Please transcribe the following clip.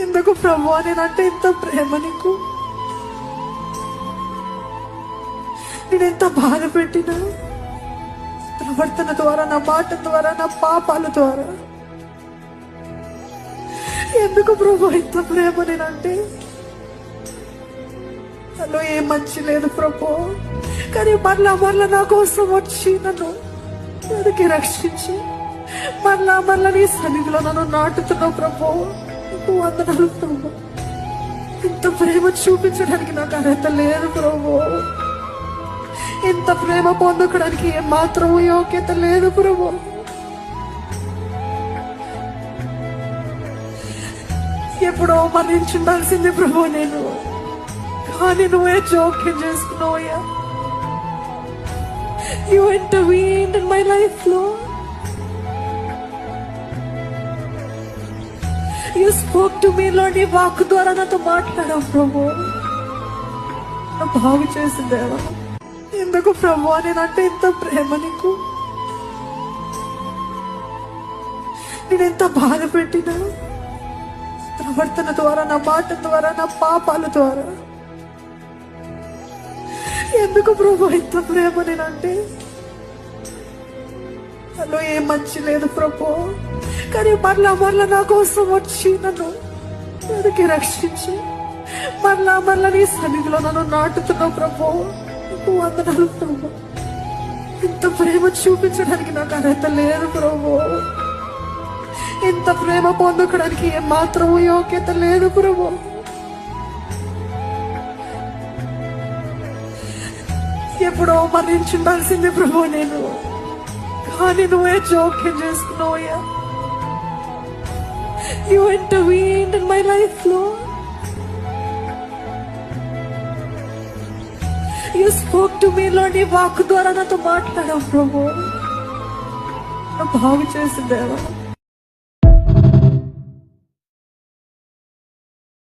ఎందుకు ప్రభు నేనంటే ఇంత ప్రేమ నీకు? నేనెంత బాధ పెట్టినా ప్రవర్తన ద్వారా, నా మాట ద్వారా, నా పాపాల ద్వారా. ఎందుకు ప్రభు ఇంత ప్రేమ నేనంటే? నాలో ఏ మంచి లేదు ప్రభు, కానీ మరలా మరలా నా కోసం వచ్చి నన్ను వెతికి రక్షించి మరలా నీ సన్నిధిలో నన్ను నాటుతున్నావు ప్రభు. నీకు వందనాలు ప్రభు. ఇంత ప్రేమ చూపించడానికి నాకు అర్హత లేదు ప్రభు. ఇంత ప్రేమ పొందుకోవడానికి ఏమాత్రం యోగ్యత లేదు ప్రభు. ఎప్పుడో మరణించుండాల్సింది ప్రభు నేను, కానీ నువ్వే జోక్యం చేసుకున్నావయ్యా. You intervened in my life, Lord. You spoke to me, Lord. నీ వాక్కు ద్వారా నాతో మాట్లాడావు ప్రభు. నా బాగు చేసి దేవా, ఎందుకు ప్రభు నేనంటే ఇంత ప్రేమ నీకు? నేనెంత బాధ పెట్టినా ప్రవర్తన ద్వారా, నా మాట ద్వారా, నా పాపాల ద్వారా. ఎందుకు ప్రభు ఇంత ప్రేమ నేనంటే? నాలో ఏ మంచి లేదు ప్రభు, కానీ మరలా నా కోసం వచ్చి నన్ను వెతికి రక్షించి మరలా నీ సన్నిధిలో నన్ను నాటుతున్నావు ప్రభు. నీకు వందనాలు ప్రభు. ఇంత ప్రేమ చూపించడానికి నాకు అర్హత లేదు ప్రభు. ఇంత ప్రేమ పొందుకోవడానికి ఏమాత్రం యోగ్యత లేదు ప్రభు. ఎప్పుడో మరణించుండాల్సింది ప్రభు నేను, కానీ నువ్వే జోక్యం చేసుకున్నావయ్యా. You intervened in my life, Lord. You spoke to me, Lord. నీ వాక్కు ద్వారా నాతో మాట్లాడావు ప్రభు. నా బాగు చేసి దేవా.